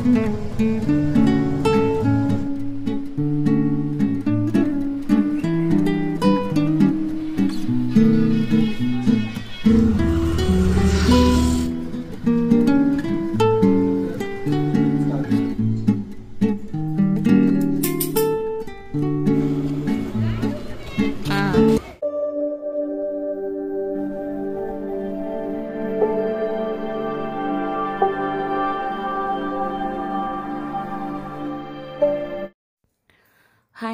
Hi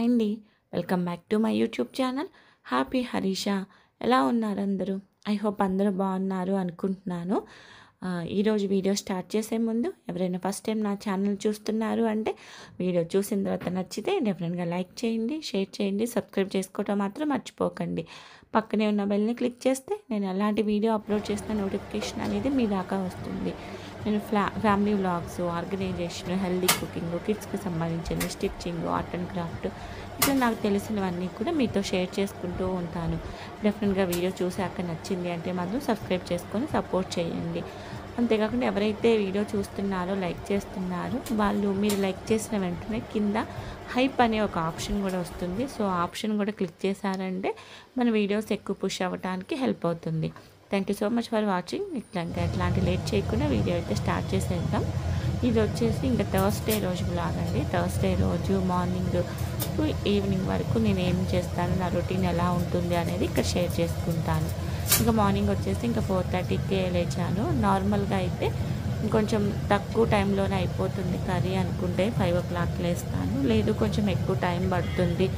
అండి, welcome back to my YouTube channel happy Harisha. ఎలా ఉన్నారు అందరూ? ఐ హోప్ అందరూ బాగున్నారు అనుకుంటున్నాను. ఈరోజు వీడియో స్టార్ట్ చేసే ముందు ఎవరైనా ఫస్ట్ టైం నా ఛానల్ చూస్తున్నారు అంటే వీడియో చూసిన తర్వాత నచ్చితే డెఫినెట్గా లైక్ చేయండి, షేర్ చేయండి, సబ్స్క్రైబ్ చేసుకోవటం మాత్రం మర్చిపోకండి. పక్కనే ఉన్న బెల్ని క్లిక్ చేస్తే నేను ఎలాంటి వీడియో అప్లోడ్ చేసిన నోటిఫికేషన్ అనేది మీ దాకా వస్తుంది. నేను family vlogs, organisation, healthy cooking, కిడ్స్కి సంబంధించిన స్టిచ్చింగ్, ఆర్ట్ అండ్ క్రాఫ్ట్, ఇట్లా నాకు తెలిసినవన్నీ కూడా మీతో షేర్ చేసుకుంటూ ఉంటాను. డెఫినెట్గా వీడియో చూసాక నచ్చింది అంటే మాత్రం సబ్స్క్రైబ్ చేసుకొని సపోర్ట్ చేయండి. అంతేకాకుండా ఎవరైతే వీడియో చూస్తున్నారో, లైక్ చేస్తున్నారో వాళ్ళు మీరు లైక్ చేసిన వెంటనే కింద హైప్ అనే ఒక ఆప్షన్ కూడా వస్తుంది. సో ఆ ఆప్షన్ కూడా క్లిక్ చేశారంటే మన వీడియోస్ ఎక్కువ పుష్ అవ్వడానికి హెల్ప్ అవుతుంది. Thank you so much for watching. ఎట్లాంటి లేట్ చేయకుండా వీడియో అయితే స్టార్ట్ చేసేద్దాం. ఇది వచ్చేసి ఇంకా థర్స్డే రోజు బ్లాగ్ అండి. థర్స్డే రోజు మార్నింగ్ టు ఈవినింగ్ వరకు నేను ఏం చేస్తాను, నా రొటీన్ ఎలా ఉంటుంది అనేది ఇక్కడ షేర్ చేసుకుంటాను. ఇంకా మార్నింగ్ వచ్చేసి ఇంకా 4:30కే లేచాను. నార్మల్గా అయితే కొంచెం తక్కువ టైంలోనే అయిపోతుంది కర్రీ అనుకుంటే 5 o'clock లేస్తాను. లేదు కొంచెం ఎక్కువ టైం పడుతుంది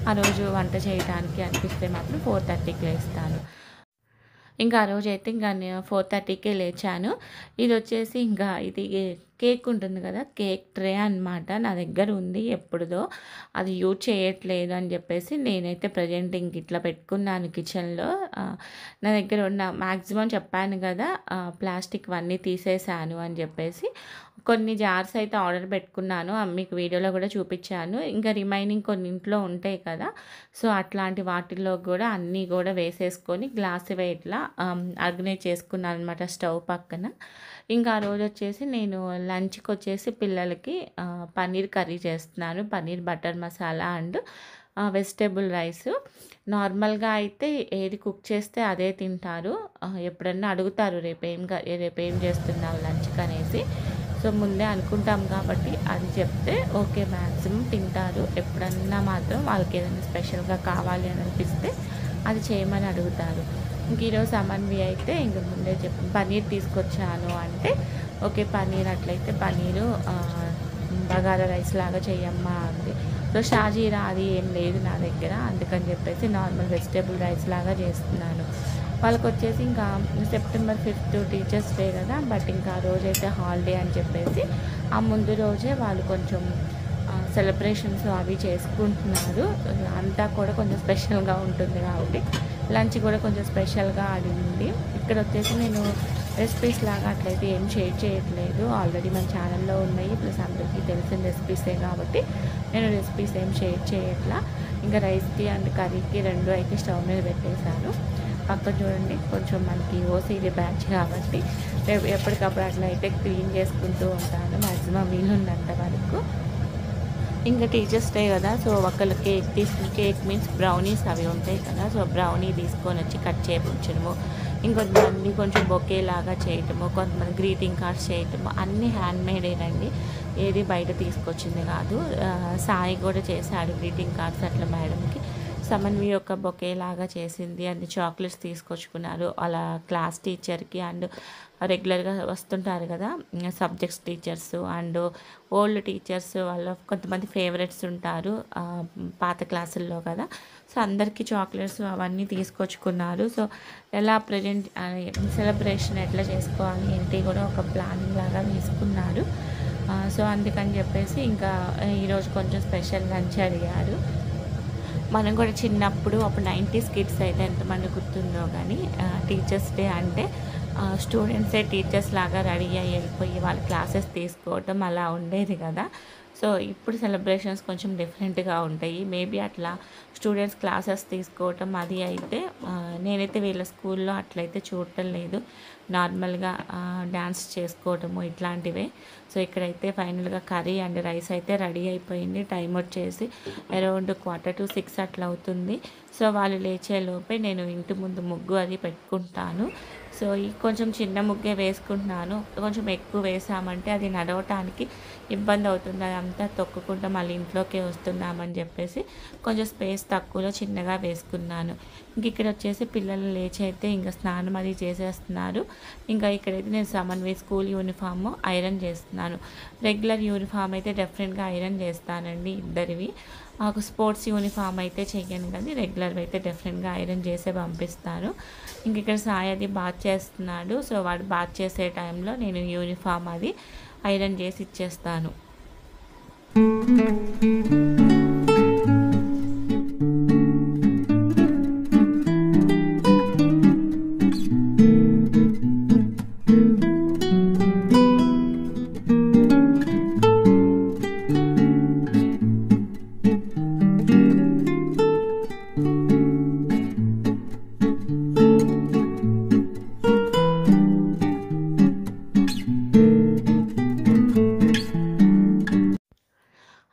ఆ రోజు వంట చేయడానికి అనిపిస్తే మాత్రం 4:30కి లేస్తాను. ఇంకా ఆ రోజు అయితే ఇంకా నేను 4:30కే లేచాను. ఇది వచ్చేసి ఇంకా ఇది కేక్ ఉంటుంది కదా, కేక్ ట్రే అనమాట. నా దగ్గర ఉంది ఎప్పుడుదో, అది యూజ్ చేయట్లేదు అని చెప్పేసి నేనైతే ప్రజెంట్ ఇంక ఇట్లా పెట్టుకున్నాను కిచెన్లో. నా దగ్గర ఉన్న మ్యాక్సిమం చెప్పాను కదా ప్లాస్టిక్ అన్నీ తీసేసాను అని చెప్పేసి కొన్ని జార్స్ అయితే ఆర్డర్ పెట్టుకున్నాను. మీకు వీడియోలో కూడా చూపించాను. ఇంకా రిమైనింగ్ కొన్ని ఇంట్లో ఉంటాయి కదా, సో అట్లాంటి వాటిల్లో కూడా అన్నీ కూడా వేసేసుకొని గ్లాస్ ఇట్లా ఆర్గనైజ్ చేసుకున్నాను అనమాట స్టవ్ పక్కన. ఇంకా ఆ రోజు వచ్చేసి నేను లంచ్కి వచ్చేసి పిల్లలకి పన్నీర్ కర్రీ చేస్తున్నాను. Paneer butter masala and vegetable rice. నార్మల్గా అయితే ఏది కుక్ చేస్తే అదే తింటారు. ఎప్పుడన్నా అడుగుతారు రేపేం చేస్తున్నావు లంచ్కి అనేసి. సో ముందే అనుకుంటాం కాబట్టి అది చెప్తే ఓకే మ్యాక్సిమం తింటారు. ఎప్పుడన్నా మాత్రం వాళ్ళకి ఏదైనా స్పెషల్గా కావాలి అని అనిపిస్తే అది చేయమని అడుగుతారు. ఇంక ఈరోజు అమన్వి అయితే ఇంక ముందే పన్నీర్ తీసుకొచ్చాను అంటే ఓకే పన్నీర్ అట్లయితే పన్నీరు బగారా రైస్ లాగా చేయమ్మా అంది. సో షాజీరా అది ఏం లేదు నా దగ్గర, అందుకని చెప్పేసి నార్మల్ వెజిటేబుల్ రైస్ లాగా చేస్తున్నాను. వాళ్ళకి వచ్చేసి ఇంకా September 5th టీచర్స్ డే కదా, బట్ ఇంకా ఆ రోజైతే హాలిడే అని చెప్పేసి ఆ ముందు రోజే వాళ్ళు కొంచెం సెలబ్రేషన్స్ అవి చేసుకుంటున్నారు. అంతా కూడా కొంచెం స్పెషల్గా ఉంటుంది కాబట్టి లంచ్ కూడా కొంచెం స్పెషల్గా అడిగింది. ఇక్కడ వచ్చేసి నేను రెసిపీస్ లాగా అట్లయితే ఏం షేర్ చేయట్లేదు, ఆల్రెడీ మన ఛానల్లో ఉన్నాయి, ప్లస్ అందరికీ తెలిసిన రెసిపీసే కాబట్టి నేను రెసిపీస్ ఏం షేర్ చేయట్లా. ఇంకా రైస్కి అండ్ కర్రీకి రెండు అయితే స్టవ్ మీద పెట్టేశాను. పక్కన చూడండి కొంచెం మనకి ఓసీడీ బ్యాచ్ కాబట్టి ఎప్పటికప్పుడు అట్లా అయితే క్లీన్ చేసుకుంటూ ఉంటాను మ్యాక్సిమం వీలున్నంత వరకు. ఇంకా టీచర్స్ డే కదా, సో ఒకళ్ళు కేక్ మీన్స్ బ్రౌనీస్ అవి ఉంటాయి కదా, సో బ్రౌనీ తీసుకొని వచ్చి కట్ చేయించడము, ఇంకొంతమంది కొంచెం బొకే లాగా చేయటము, కొంతమంది గ్రీటింగ్ కార్డ్స్ చేయటము, అన్నీ హ్యాండ్మేడేనండి, ఏది బయట తీసుకొచ్చింది కాదు. సాయి కూడా చేశాడు గ్రీటింగ్ కార్డ్స్ అట్లా మేడంకి. సమన్వి యొక్క బొకే లాగా చేసింది, అన్ని చాక్లెట్స్ తీసుకొచ్చుకున్నారు అలా క్లాస్ టీచర్కి అండ్ రెగ్యులర్గా వస్తుంటారు కదా subjects teachers and old teachers వాళ్ళ కొంతమంది ఫేవరెట్స్ ఉంటారు పాత క్లాసుల్లో కదా, సో అందరికీ చాక్లెట్స్ అవన్నీ తీసుకొచ్చుకున్నారు. సో ఎలా ప్రజెంట్ సెలబ్రేషన్ ఎట్లా చేసుకోవాలి ఏంటి కూడా ఒక ప్లానింగ్ లాగా తీసుకున్నారు. సో అందుకని చెప్పేసి ఇంకా ఈరోజు కొంచెం స్పెషల్ లంచ్ అడిగారు. మనం కూడా చిన్నప్పుడు అప్పుడు 90s కిడ్స్ అయితే ఎంతమంది గుర్తుందో కానీ టీచర్స్ డే అంటే స్టూడెంట్సే టీచర్స్ లాగా రెడీ అయ్యి వెళ్ళిపోయి వాళ్ళ క్లాసెస్ తీసుకోవటం అలా ఉండేది కదా. సో ఇప్పుడు సెలబ్రేషన్స్ కొంచెం డిఫరెంట్గా ఉంటాయి. మేబీ అట్లా స్టూడెంట్స్ క్లాసెస్ తీసుకోవటం అది అయితే నేనైతే వీళ్ళ స్కూల్లో అట్లయితే చూడటం లేదు. నార్మల్గా డ్యాన్స్ చేసుకోవటము ఇట్లాంటివే. సో ఇక్కడైతే ఫైనల్గా కర్రీ అండ్ రైస్ అయితే రెడీ అయిపోయింది. టైం వచ్చేసి అరౌండ్ 5:45 అట్లా అవుతుంది. సో వాళ్ళు లేచే లోపే నేను ఇంటి ముందు ముగ్గు అది పెట్టుకుంటాను. సో ఈ కొంచెం చిన్న ముగ్గే వేసుకుంటున్నాను. కొంచెం ఎక్కువ వేసామంటే అది నడవటానికి ఇబ్బంది అవుతుంది. అదంతా తొక్కుకుంటూ మళ్ళీ ఇంట్లోకే వస్తున్నామని చెప్పేసి కొంచెం స్పేస్ తక్కువలో చిన్నగా వేసుకున్నాను. ఇంక ఇక్కడ వచ్చేసి పిల్లలు లేచి అయితే ఇంకా స్నానం అది చేసేస్తున్నారు. ఇంకా ఇక్కడైతే నేను సమన్వి స్కూల్ యూనిఫామ్ ఐరన్ చేస్తున్నాను. రెగ్యులర్ యూనిఫామ్ అయితే డెఫినెట్గా ఐరన్ చేస్తానండి ఇద్దరివి. ఒక స్పోర్ట్స్ యూనిఫామ్ అయితే చెయ్యను, కానీ రెగ్యులర్గా అయితే డెఫినెట్గా ఐరన్ చేసే పంపిస్తాను. ఇంక ఇక్కడ సాయి అది బాత్ చేస్తున్నాడు. సో వాడు బాత్ చేసే టైంలో నేను యూనిఫామ్ అది ఐరన్ చేసి ఇచ్చేస్తాను.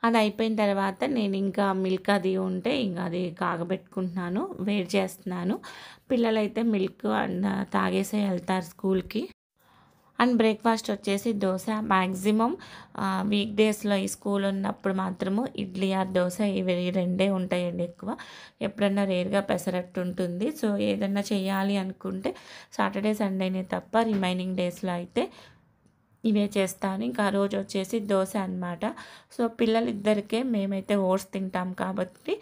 అది అయిపోయిన తర్వాత నేను ఇంకా మిల్క్ అది ఉంటే ఇంకా అది కాగబెట్టుకుంటున్నాను, వేడి చేస్తున్నాను. పిల్లలైతే మిల్క్ అండ్ తాగేసే వెళ్తారు స్కూల్కి. అండ్ బ్రేక్ఫాస్ట్ వచ్చేసి దోశ. మ్యాక్సిమం వీక్ డేస్లో ఈ స్కూల్ ఉన్నప్పుడు మాత్రము ఇడ్లీ ఆర్ దోశ ఇవి రెండే ఉంటాయండి ఎక్కువ. ఎప్పుడన్నా రేర్గా పెసరట్టు ఉంటుంది. సో ఏదన్నా చేయాలి అనుకుంటే సాటర్డే సండేనే తప్ప రిమైనింగ్ డేస్లో అయితే ఇవే చేస్తాను. ఇంకా ఆ రోజు వచ్చేసి దోశ అనమాట. సో పిల్లలిద్దరికే మేమైతే ఓట్స్ తింటాం కాబట్టి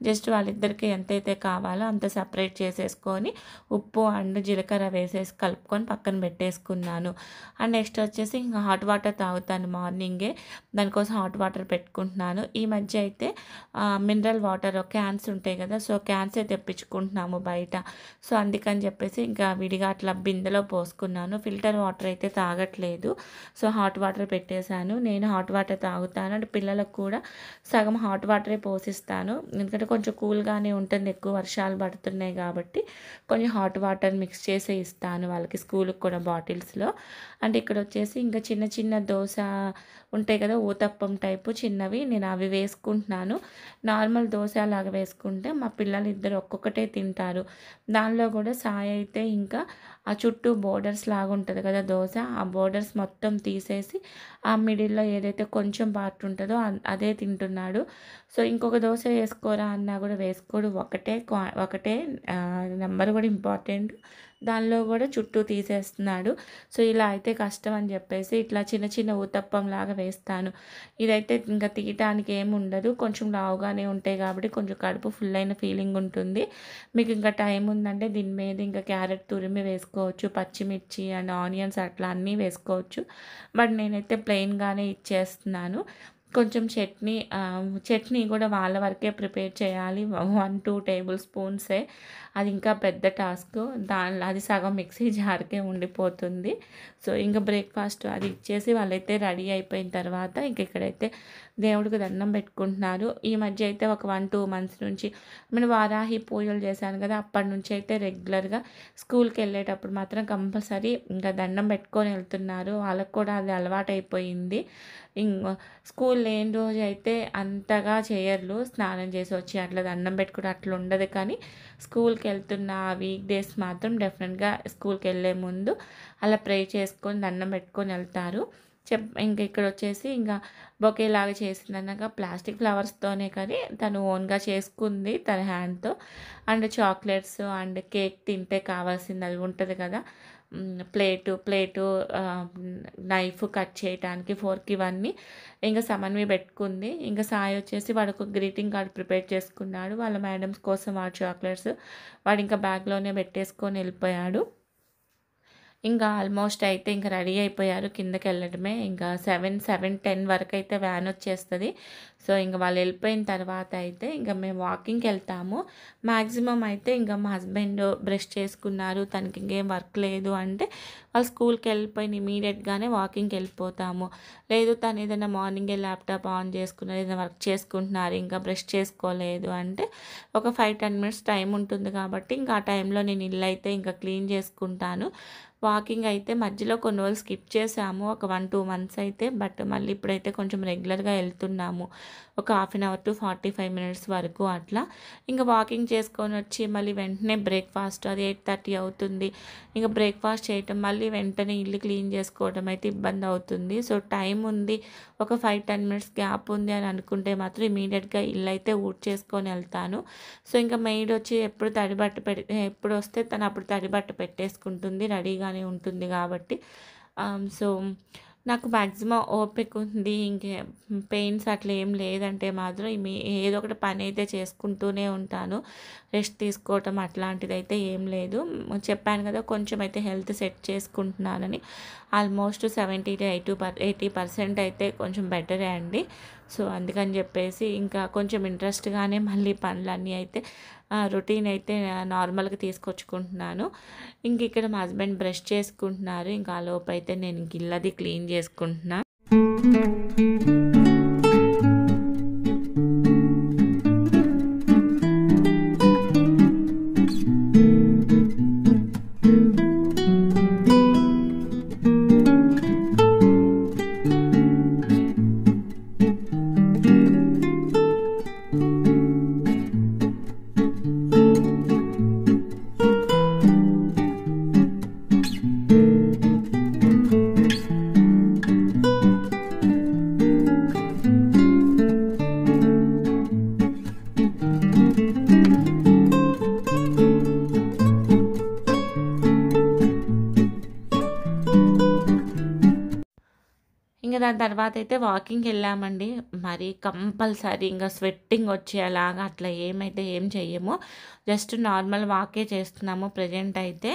జస్ట్ వాళ్ళిద్దరికీ ఎంతైతే కావాలో అంత సపరేట్ చేసేసుకొని ఉప్పు అండ్ జీలకర్ర వేసేసి కలుపుకొని పక్కన పెట్టేసుకున్నాను. అండ్ నెక్స్ట్ వచ్చేసి ఇంకా హాట్ వాటర్ తాగుతాను మార్నింగే. దానికోసం హాట్ వాటర్ పెట్టుకుంటున్నాను. ఈ మధ్య అయితే మినరల్ వాటర్ క్యాన్స్ ఉంటాయి కదా, సో క్యాన్సే తెప్పించుకుంటున్నాము బయట. సో అందుకని చెప్పేసి ఇంకా విడిగా అట్లా బిందెలో పోసుకున్నాను. ఫిల్టర్ వాటర్ అయితే తాగట్లేదు. సో హాట్ వాటర్ పెట్టేశాను. నేను హాట్ వాటర్ తాగుతాను. అంటే పిల్లలకు కూడా సగం హాట్ వాటరే పోసిస్తాను. ఎందుకంటే కొంచెం కూల్గానే ఉంటుంది, ఎక్కువ వర్షాలు పడుతున్నాయి కాబట్టి కొంచెం హాట్ వాటర్ మిక్స్ చేసి ఇస్తాను వాళ్ళకి స్కూల్కి కూడా బాటిల్స్లో. అంటే ఇక్కడ వచ్చేసి ఇంకా చిన్న చిన్న దోశ ఉంటాయి కదా, ఊతప్పం టైపు చిన్నవి, నేను అవి వేసుకుంటున్నాను. నార్మల్ దోశ లాగా వేసుకుంటే మా పిల్లలు ఇద్దరు ఒక్కొక్కటే తింటారు. దానిలో కూడా సాయి అయితే ఇంకా ఆ చుట్టూ బోర్డర్స్ లాగా ఉంటుంది కదా దోశ, ఆ బోర్డర్స్ మొత్తం తీసేసి ఆ మిడిల్లో ఏదైతే కొంచెం పార్ట్ ఉంటుందో అదే తింటున్నాడు. సో ఇంకొక దోశ వేసుకోరా అన్నా కూడా వేసుకోడు. ఒకటే నెంబర్ కూడా ఇంపార్టెంట్, దానిలో కూడా చుట్టూ తీసేస్తున్నాడు. సో ఇలా అయితే కష్టం అని చెప్పేసి ఇట్లా చిన్న చిన్న ఊతప్పం లాగా వేస్తాను. ఇదైతే ఇంకా తీయటానికి ఏమి ఉండదు, కొంచెం లావుగానే ఉంటాయి కాబట్టి కొంచెం కడుపు ఫుల్ అయిన ఫీలింగ్ ఉంటుంది. మీకు ఇంకా టైం ఉందంటే దీని మీద ఇంకా క్యారెట్ తురిమి వేసుకోవచ్చు, పచ్చిమిర్చి అండ్ ఆనియన్స్ అట్లా అన్నీ వేసుకోవచ్చు. బట్ నేనైతే ప్లెయిన్గానే ఇచ్చేస్తున్నాను. కొంచెం చట్నీ కూడా వాళ్ళ వరకే ప్రిపేర్ చేయాలి. 1-2 టేబుల్ స్పూన్సే, అది ఇంకా పెద్ద టాస్క్. అది సగం మిక్సీ జార్కే ఉండిపోతుంది. సో ఇంకా బ్రేక్ఫాస్ట్ అది ఇచ్చేసి వాళ్ళైతే రెడీ అయిపోయిన తర్వాత ఇంక ఇక్కడైతే దేవుడికి దండం పెట్టుకుంటున్నారు. ఈ మధ్య అయితే ఒక 1-2 మంత్స్ నుంచి నేను వారాహి పూజలు చేశాను కదా, అప్పటి నుంచి అయితే రెగ్యులర్గా స్కూల్కి వెళ్ళేటప్పుడు మాత్రం కంపల్సరీ ఇంకా దండం పెట్టుకొని వెళ్తున్నారు. వాళ్ళకు కూడా అది అలవాటు అయిపోయింది. స్కూల్ లేని రోజు అయితే అంతగా చేయరు, స్నానం చేసి వచ్చి అట్లా దండం పెట్టుకుని అట్లా ఉండదు. కానీ స్కూల్కి వెళ్తున్న వీక్ డేస్ మాత్రం డెఫినెట్గా స్కూల్కి వెళ్ళే ముందు అలా ప్రే చేసుకొని దండం పెట్టుకొని వెళ్తారు. ఇంక ఇక్కడ వచ్చేసి ఇంకా బొకేలాగా చేసిందన్నాక ప్లాస్టిక్ ఫ్లవర్స్తోనే కానీ తను ఓన్గా చేసుకుంది తన హ్యాండ్తో. అండ్ చాక్లెట్స్ అండ్ కేక్ తింటే కావాల్సింది అది ఉంటుంది కదా, ప్లేటు నైఫ్ కట్ చేయడానికి ఫోర్క్ ఇవన్నీ ఇంకా సమన్వి పెట్టుకుంది. ఇంకా సాయి వచ్చేసి వాడు ఒక గ్రీటింగ్ కార్డ్ ప్రిపేర్ చేసుకున్నాడు వాళ్ళ మేడమ్స్ కోసం. వాడు చాక్లెట్స్ వాడు ఇంకా బ్యాగ్లోనే పెట్టేసుకొని వెళ్ళిపోయాడు. ఇంకా ఆల్మోస్ట్ అయితే ఇంక రెడీ అయిపోయారు. కిందకెళ్ళడమే. ఇంకా 7:10 వరకైతే వ్యానొచ్చేస్తది. సో, ఇంక వాళ్ళెళ్ళిపోయిన తర్వాత అయితే ఇంక మేము వాకింగ్‌కెళ్తాము. మాక్సిమం అయితే ఇంక మా హస్బెండ్ బ్రష్ చేసుకున్నారు. తనకింకేం వర్క్ లేదు అంటే, వాళ్ళు స్కూల్‌కెళ్ళిపోయిన ఇమ్మీడియేట్‌గానే వాకింగ్‌కెళ్ళిపోతాము. లేదు తనేదైనా మార్నింగే ల్యాప్‌టాప్ ఆన్ చేసుకున్నారు, ఏదైనా వర్క్ చేసుకుంటున్నారు, ఇంకా బ్రష్ చేసుకోలేదు అంటే, ఒక 5-10 మినిట్స్ టైం ఉంటుంది కాబట్టి, ఇంకా ఆ టైంలో నేను ఇల్లయితే ఇంకా క్లీన్ చేసుకుంటాను. వాకింగ్ అయితే మధ్యలో కొన్ని రోజులు స్కిప్ చేశాము. ఒక 1-2 మంత్స్ అయితే. బట్ మళ్ళీ ఇప్పుడైతే కొంచెం రెగ్యులర్‌గా ఎళ్తున్నాము. ఒక half an hour to 45 minutes వరకు అట్లా. ఇంక వాకింగ్ చేసుకొనొచ్చి మళ్ళీ వెంటనే బ్రేక్‌ఫాస్ట్ అది 8:30 అవుతుంది. ఇంక బ్రేక్‌ఫాస్ట్ చేయటం, మళ్ళీ వెంటనే ఇల్లు క్లీన్ చేసుకోవడం అయితే ఇబ్బందవుతుంది. సో, టైం ఉంది. ఒక 5-10 మినిట్స్ గ్యాప్ ఉంది అని అనుకుంటే మాత్రం ఇమ్మీడియేట్‌గా ఇల్లయితే ఊడ్చేసుకొని ఎళ్తాను. సో, ఇంక మెయిడొచ్చి ఎప్పుడు తడి బట్ట ఎప్పుడొస్తే తను అప్పుడు తడి బట్ట పెట్టేసుకుంటుంది. రెడీగానే ఉంటుంది కాబట్టి. సో, నాకు మాక్సిమం ఓపిక ఉంది. పెయిన్స్ అట్లా ఏం లేదంటే మాత్రం ఏదో ఒకటి పనైతే చేసుకుంటూనే ఉంటాను. రెస్ట్ తీసుకోవటం అట్లాంటిదైతే ఏం లేదు. చెప్పాను కదా! కొంచెం అయితే హెల్త్ సెట్ చేసుకుంటున్నానని. ఆల్మోస్ట్ 70-80% అయితే కొంచెం బెటరే అండి. సో, అందుకని చెప్పేసి ఇంకా కొంచెం ఇంట్రెస్ట్‌గానే మళ్ళీ పనులన్నీ అయితే రొటీన్ అయితే నార్మల్‌గా తీసుకొచ్చుకుంటున్నాను. ఇక్కడ మా హస్బెండ్ బ్రష్ చేసుకుంటున్నారు. ఇంకా ఆ లోపైతే నేను ఇల్లది క్లీన్ చేసుకుంటున్నా. దాని తర్వాతయితే వాకింగ్‌కెళ్ళామండి. మరి కంపల్సరీ ఇంగ స్వెట్టింగ్ వచ్చేలాగా అట్లా ఏం చెయ్యము. జస్ట్ నార్మల్ వాకే చేస్తున్నాము ప్రెజెంట్ అయితే.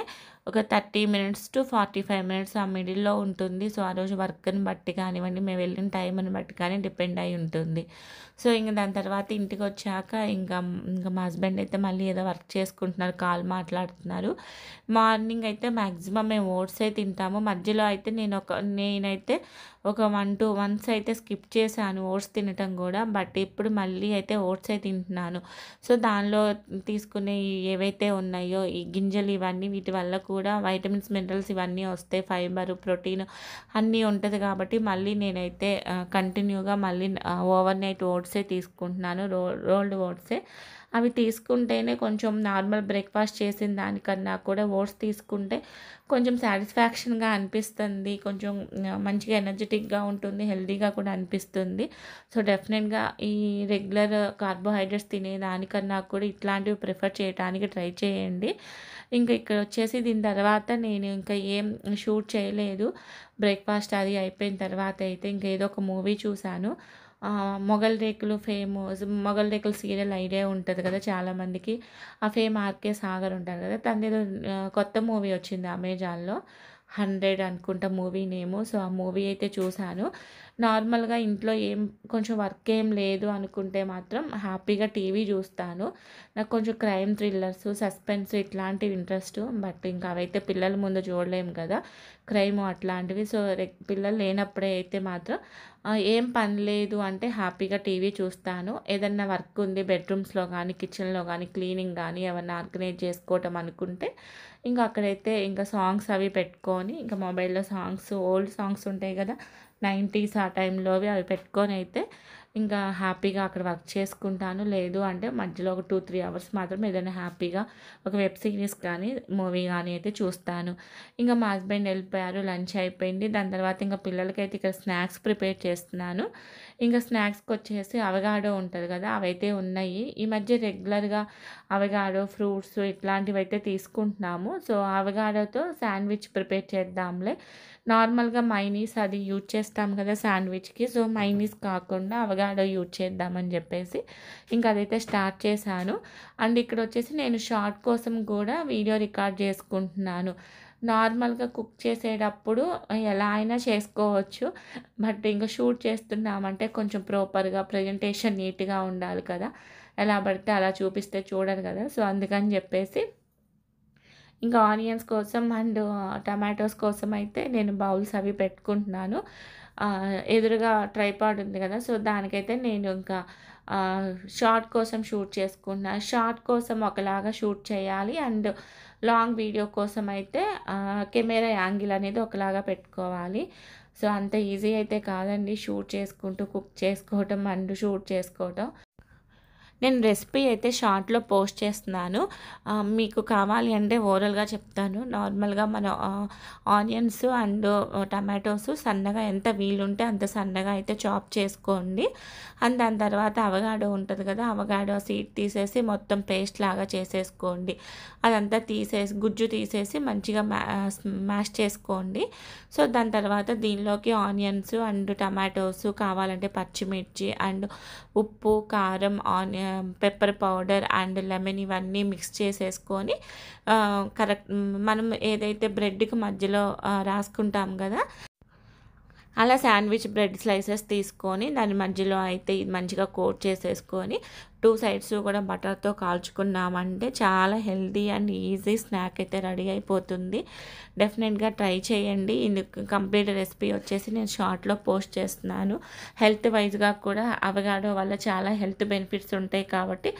ఒక 30 మినిట్స్ టు 45 మినిట్స్ ఆ మిడిల్‌లో ఉంటుంది. సో, ఆ రోజు వర్క్‌ని బట్టి కానివ్వండి, మేము వెళ్ళిన టైంని బట్టి కానీ డిపెండ్ అయ్యి ఉంటుంది. సో, దాని తర్వాత ఇంటికొచ్చాక ఇంక మా హస్బెండ్ అయితే మళ్ళీ ఏదో వర్క్ చేసుకుంటున్నారు, కాల్ మాట్లాడుతున్నారు. మార్నింగ్ అయితే మాక్సిమం మేము ఓట్సే తింటాము. మధ్యలో అయితే నేనైతే ఒక 1-2 మంత్స్ అయితే స్కిప్ చేశాను ఓట్స్ తినటం గూడా. బట్ ఇప్పుడు మళ్ళీ అయితే ఓట్సే తింటున్నాను. సో, దానిలో తీసుకునే ఏవైతే ఉన్నాయో ఈ గింజలు ఇవన్నీ వీటి వల్ల కూడా వైటమిన్స్, మినరల్స్ ఇవన్నీ వస్తాయి. ఫైబర్, ప్రోటీన్ అన్నీ ఉంటది కాబట్టి మళ్ళీ నేనైతే కంటిన్యూగా మళ్ళీ ఓవర్ నైట్ ఓట్సే తీసుకుంటున్నాను. రోల్డ్ ఓట్సే. అవి తీసుకుంటేనే కొంచెం నార్మల్ బ్రేక్‌ఫాస్ట్ చేసిన దానికన్నా కూడా ఓట్స్ తీసుకుంటే కొంచెం సాటిస్ఫాక్షన్‌గా అనిపిస్తుంది. కొంచెం మంచిగా ఎనర్జిటిక్‌గా ఉంటుంది. హెల్తీగా కూడా అనిపిస్తుంది. సో, డెఫినెట్‌గా ఈ రెగ్యులర్ కార్బోహైడ్రేట్స్ తినేదానికన్నా కూడా ఇట్లాంటివి ప్రిఫర్ చేయటానికి ట్రై చేయండి. ఇక్కడొచ్చేసి దీని తర్వాత నేను ఇంకా ఏం షూట్ చేయలేదు. బ్రేక్‌ఫాస్ట్ అది అయిపోయిన తర్వాత అయితే ఏదో ఒక మూవీ చూశాను. 'మొగల్ రేకులు' మొగల్ రేకులు సీరియల్ ఐడియా ఉంటది కదా చాలామందికి. ఆ ఫేమ్ ఆర్‌కే సాగర్ ఉంటారు కదా! తనదేదో కొత్త మూవీ వచ్చింది అమెజాన్‌లో. 100 అనుకుంటా మూవీ నేము. సో, ఆ మూవీ అయితే చూశాను. నార్మల్‌గా ఇంట్లో కొంచెం వర్క్ ఏం లేదు అనుకుంటే మాత్రం హ్యాపీగా టీవీ చూస్తాను. నాకు కొంచెం క్రైమ్ థ్రిల్లర్స్, సస్పెన్స్ ఇట్లాంటివి ఇంట్రెస్ట్. బట్ ఇంకా అవైతే పిల్లల ముందు చూడలేము కదా! క్రైమ్ అట్లాంటివి. సో, పిల్లలు లేనప్పుడే అయితే మాత్రం ఏం పని లేదు అంటే హ్యాపీగా టీవీ చూస్తాను. ఏదన్నా వర్క్ ఉంది బెడ్‌రూమ్స్‌లో గానీ, కిచెన్‌లో గానీ, క్లీనింగ్ గానీ ఏమన్నా ఆర్గనైజ్ చేసుకోవటం అనుకుంటే అక్కడైతే సాంగ్స్ అవి పెట్టుకొని మొబైల్‌లో ఓల్డ్ సాంగ్స్ ఉంటాయి గదా! 90s ఆ టైంలోవి అవి పెట్టుకొనైతే హ్యాపీగా అక్కడ వర్క్ చేసుకుంటాను. లేదు అంటే మధ్యలో ఒక 2-3 అవర్స్ మాత్రం ఏదైనా హ్యాపీగా ఒక వెబ్ సిరీస్ కానీ, మూవీ గానీ అయితే చూస్తాను. మా హస్బెండ్ ఎళ్ళిపోయారు. లంచ్ అయిపోయింది. దాని తర్వాత పిల్లలకైతే ఇక్కడ స్నాక్స్ ప్రిపేర్ చేస్తున్నాను. స్నాక్స్‌కొచ్చేసి అవగాడో ఉంటది గదా! అవైతే ఉన్నాయి. ఈ మధ్య రెగ్యులర్‌గా అవగాడో, ఫ్రూట్స్ ఇట్లాంటివైతే తీసుకుంటున్నాము. సో, అవగాడోతో శాండ్‌విచ్ ప్రిపేర్ చేద్దాంలే. నార్మల్‌గా మైనీస్ అది యూజ్ చేస్తాం కదా శాండ్‌విచ్‌కి. సో, మైనీస్ కాకుండా అవగాడో యూజ్ చేద్దామని చెప్పేసి అదైతే స్టార్ట్ చేశాను. ఇక్కడొచ్చేసి నేను షార్ట్ కోసం కూడా వీడియో రికార్డ్ చేసుకుంటున్నాను. నార్మల్‌గా కుక్ చేసేటప్పుడు ఎలా అయినా చేసుకోవచ్చు. బట్ ఇంక షూట్ చేస్తున్నామంటే కొంచెం ప్రాపర్‌గా ప్రెజెంటేషన్ నీట్‌గా ఉండాలి కదా! ఎలా పడితే అలా చూపిస్తే చూడరు కదా! సో, అందుకని చెప్పేసి ఇంకా ఆనియన్స్ కోసం అండ్ టమాటోస్ కోసం అయితే నేను బౌల్స్ అవి పెట్టుకుంటున్నాను. ఎదురుగా ట్రైపాడ్ ఉంది కదా! సో, దానికైతే నేను ఇంకా షార్ట్ కోసం షూట్ చేసుకున్నా. షార్ట్ కోసం ఒకలాగా షూట్ చేయాలి. అండ్ లాంగ్ వీడియో కోసం అయితే కెమెరా యాంగిల్ అనేది ఒకలాగా పెట్టుకోవాలి. సో, అంత ఈజీ అయితే కాదండి షూట్ చేసుకుంటూ కుక్ చేసుకోవటం అండ్ షూట్ చేసుకోవటం. నేను రెసిపీ అయితే షార్ట్‌లో పోస్ట్ చేస్తున్నాను. మీకు కావాలి అంటే ఓరల్‌గా చెప్తాను. నార్మల్‌గా మన ఆనియన్స్ అండ్ టమాటోస్ సన్నగా ఎంత వీలుంటే అంత సన్నగా అయితే చాప్ చేసుకోండి. అండ్ దాని తర్వాత అవగాడో ఉంటది కదా! అవగాడో సీడ్ తీసేసి మొత్తం పేస్ట్ లాగా చేసేసుకోండి. అదంతా తీసేసి గుజ్జు తీసేసి మంచిగా మ్యాష్ చేసుకోండి. సో, దాని తర్వాత దీనిలోకి ఆనియన్స్ అండ్ టమాటోస్ కావాలంటే పచ్చిమిర్చి అండ్ ఉప్పు, కారం, పెప్పర్ పౌడర్ అండ్ లెమన్ ఇవన్నీ మిక్స్ చేసేసుకొని మనం ఏదైతే బ్రెడ్‌కి మధ్యలో రాసుకుంటాం కదా! అలా శాండ్విచ్ బ్రెడ్ స్లైసెస్ తీసుకొని దాని మధ్యలో అయితే ఇది మంచిగా కోట్ చేసేసుకొని 2 సైడ్స్ కూడా బటర్‌తో కాల్చుకున్నామంటే చాలా హెల్తీ అండ్ ఈజీ స్నాక్ అయితే రెడీ అయిపోతుంది. డెఫినెట్‌గా ట్రై చేయండి. ఇందుకు కంప్లీట్ రెసిపీ వచ్చేసి నేను షార్ట్‌లో పోస్ట్ చేస్తున్నాను. హెల్త్ వైజ్‌గా కూడా అవగాడో వల్ల చాలా హెల్త్ బెనిఫిట్స్ ఉంటాయి కాబట్టి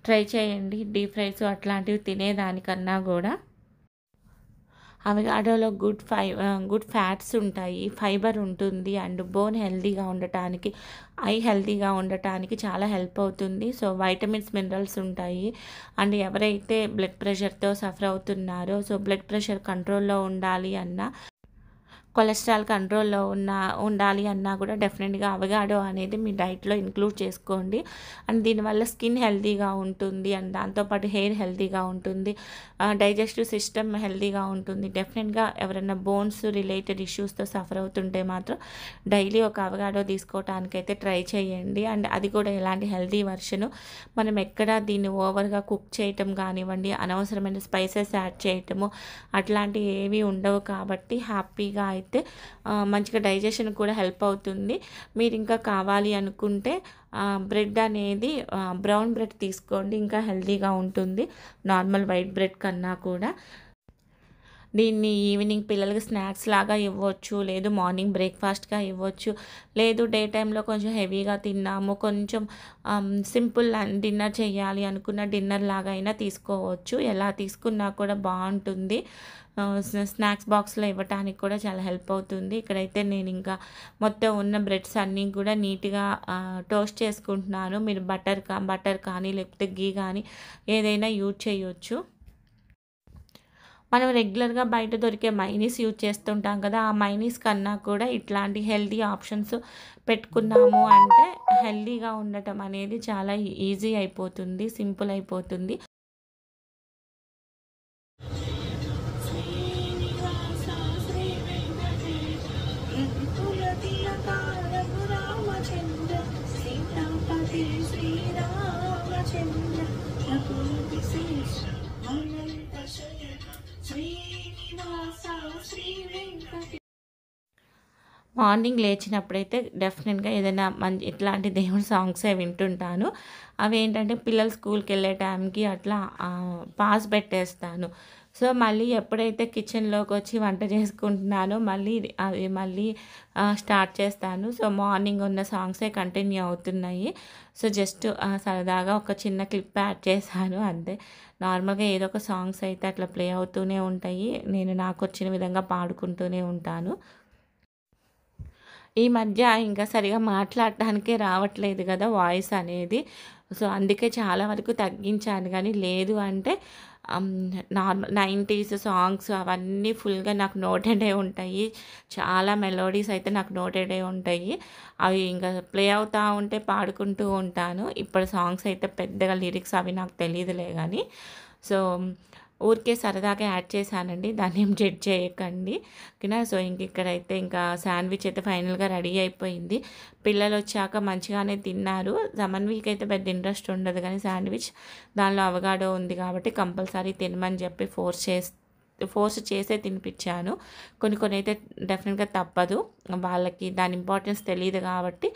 ట్రై చేయండి. డీప్ ఫ్రైస్ అట్లాంటివి తినేదానికన్నా కూడా. అవగాడోలో గుడ్ ఫ్యాట్స్ ఉంటాయి, ఫైబర్ ఉంటుంది అండ్ బోన్ హెల్తీగా ఉండటానికి, ఐ హెల్తీగా ఉండటానికి చాలా హెల్ప్ అవుతుంది. సో, వైటమిన్స్, మినరల్స్ ఉంటాయి. అండ్ ఎవరైతే బ్లడ్ ప్రెషర్‌తో సఫర్ అవుతున్నారో, సో బ్లడ్ ప్రెషర్ కంట్రోల్‌లో ఉండాలి అన్నా, కొలెస్ట్రాల్ కంట్రోల్‌లో ఉండాలి అన్నా కూడా డెఫినెట్‌గా అవగాడో అనేది మీ డైట్‌లో ఇంక్లూడ్ చేసుకోండి. అండ్ దీనివల్ల స్కిన్ హెల్తీగా ఉంటుంది అండ్ దాంతోపాటు హెయిర్ హెల్తీగా ఉంటుంది. డైజెస్టివ్ సిస్టమ్ హెల్తీగా ఉంటుంది. డెఫినెట్‌గా ఎవరైనా బోన్స్ రిలేటెడ్ ఇష్యూస్‌తో సఫర్ అవుతుంటే మాత్రం డైలీ ఒక అవగాడో తీసుకోవటానికైతే ట్రై చేయండి. అండ్ అది కూడా ఎలాంటి హెల్తీ వర్షను. మనం ఎక్కడ దీన్ని ఓవర్‌గా కుక్ చేయటం కానివ్వండి, అనవసరమైన స్పైసెస్ యాడ్ చేయటము అట్లాంటివి ఏవి ఉండవు కాబట్టి హ్యాపీగా అయితే మంచిగా డైజెషన్ కూడా హెల్ప్ అవుతుంది. మీరు ఇంకా కావాలి అనుకుంటే బ్రెడ్ అనేది బ్రౌన్ బ్రెడ్ తీసుకోండి. ఇంకా హెల్తీగా ఉంటుంది నార్మల్ వైట్ బ్రెడ్ కన్నా కూడా. దీన్ని ఈవినింగ్ పిల్లలకి స్నాక్స్ లాగా ఇవ్వచ్చు, లేదు మార్నింగ్ బ్రేక్‌ఫాస్ట్‌గా ఇవ్వచ్చు, లేదు డే టైమ్‌లో కొంచెం హెవీగా తిన్నాము, కొంచెం సింపుల్ డిన్నర్ చేయాలి అనుకున్న డిన్నర్ లాగా అయినా తీసుకోవచ్చు. ఎలా తీసుకున్నా కూడా బావుంటుంది. స్నాక్స్ బాక్స్‌లో ఇవ్వటానికి కూడా చాలా హెల్ప్ అవుతుంది. ఇక్కడైతే నేను ఇంకా మొత్తం ఉన్న బ్రెడ్స్ అన్నీ కూడా నీట్‌గా టోస్ట్ చేసుకుంటున్నాను. మీరు బటర్ కానీ లేకపోతే ఘీ కానీ ఏదైనా యూజ్ చేయొచ్చు. మనం రెగ్యులర్‌గా బయట దొరికే మైనీస్ యూజ్ చేస్తుంటాం కదా! ఆ మైనీస్ కన్నా కూడా ఇట్లాంటి హెల్తీ ఆప్షన్స్ పెట్టుకున్నాము అంటే హెల్తీగా ఉండటం అనేది చాలా ఈజీ అయిపోతుంది. సింపుల్ అయిపోతుంది. మార్నింగ్ లేచినప్పుడైతే డెఫినెట్‌గా ఏదైనా ఇట్లాంటి దేవుడి సాంగ్సే వింటుంటాను. అవేంటంటే పిల్లలు స్కూల్‌కెళ్ళే టైంకి అట్లా పాస్ పెట్టేస్తాను. సో, మళ్ళీ ఎప్పుడైతే కిచెన్‌లోకొచ్చి వంట చేసుకుంటున్నానో మళ్ళీ స్టార్ట్ చేస్తాను. సో, మార్నింగ్ ఉన్న సాంగ్సే కంటిన్యూ అవుతున్నాయి. సో, జస్ట్ సరదాగా ఒక చిన్న క్లిప్ యాడ్ చేశాను అంతే. నార్మల్‌గా ఏదో ఒక సాంగ్స్ అయితే అట్లా ప్లే అవుతూనే ఉంటాయి. నేను నాకొచ్చిన విధంగా పాడుకుంటూనే ఉంటాను. ఈ మధ్య ఇంకా సరిగ్గా మాట్లాడటానికే రావట్లేదు కదా! వాయిస్ అనేది. సో, అందుకే చాలా వరకు తగ్గించాను గానీ, లేదు అంటే నార్మల్ 90స్ సాంగ్స్ అవన్నీ ఫుల్‌గా నాకు నోటెడే ఉంటాయి. చాలా మెలోడీస్ అయితే నాకు నోటెడే ఉంటాయి. అవి ఇంకా ప్లే అవుతా ఉంటే పాడుకుంటూ ఉంటాను. ఇప్పుడు సాంగ్స్ అయితే పెద్దగా లిరిక్స్ అవి నాకు తెలీదులే గానీ. సో, ఊరికే సరదాగా యాడ్ చేశానండి. దాన్నేం జడ్జ్ చేయకండి. ఓకేనా. సో, ఇక్కడైతే ఇంకా శాండ్విచ్ అయితే ఫైనల్‌గా రెడీ అయిపోయింది. పిల్లలొచ్చాక మంచిగానే తిన్నారు. సమన్వికి అయితే పెద్ద ఇంట్రెస్ట్ ఉండదు కానీ శాండ్విచ్ దానిలో అవగాడో ఉంది కాబట్టి కంపల్సరీ తినమని చెప్పి ఫోర్స్ ఫోర్స్ చేసే తినిపించాను. కొన్ని అయితే డెఫినెట్గా తప్పదు, వాళ్ళకి దాని ఇంపార్టెన్స్ తెలియదు కాబట్టి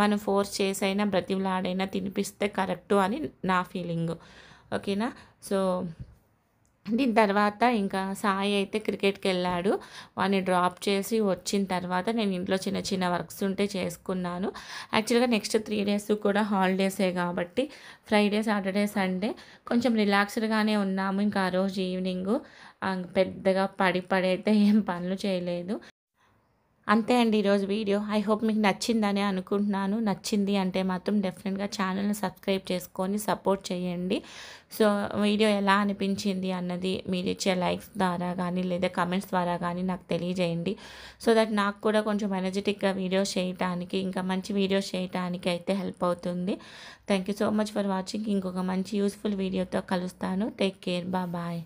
మనం ఫోర్స్ చేసైనా బ్రతిమలాడైనా తినిపిస్తే కరెక్టు అని నా ఫీలింగు. ఓకేనా. సో దీని తర్వాత ఇంకా సాయి అయితే క్రికెట్కి వెళ్ళాడు. వాడిని డ్రాప్ చేసి వచ్చిన తర్వాత నేను ఇంట్లో చిన్న చిన్న వర్క్స్ ఉంటే చేసుకున్నాను. యాక్చువల్గా నెక్స్ట్ 3 డేస్ కూడా హాలిడేసే కాబట్టి ఫ్రైడే, సాటర్డే, సండే కొంచెం రిలాక్స్డ్గానే ఉన్నాము. ఇంకా ఆ రోజు ఈవినింగు పెద్దగా పడి అయితే ఏం పనులు చేయలేదు. అంతే అండి ఈరోజు వీడియో. ఐ హోప్ మీకు నచ్చిందని అనుకుంటున్నాను. నచ్చింది అంటే మాత్రం డెఫినెట్గా ఛానల్ని సబ్స్క్రైబ్ చేసుకొని సపోర్ట్ చేయండి. సో వీడియో ఎలా అనిపించింది అన్నది మీరు ఇచ్చే లైక్స్ ద్వారా కానీ లేదా కమెంట్స్ ద్వారా కానీ నాకు తెలియజేయండి. సో దట్ నాకు కూడా కొంచెం ఎనర్జెటిక్గా వీడియోస్ చేయడానికి, ఇంకా మంచి వీడియోస్ చేయడానికి అయితే హెల్ప్ అవుతుంది. Thank you so much for watching. ఇంకొక మంచి యూస్ఫుల్ వీడియోతో కలుస్తాను. Take care. బాయ్.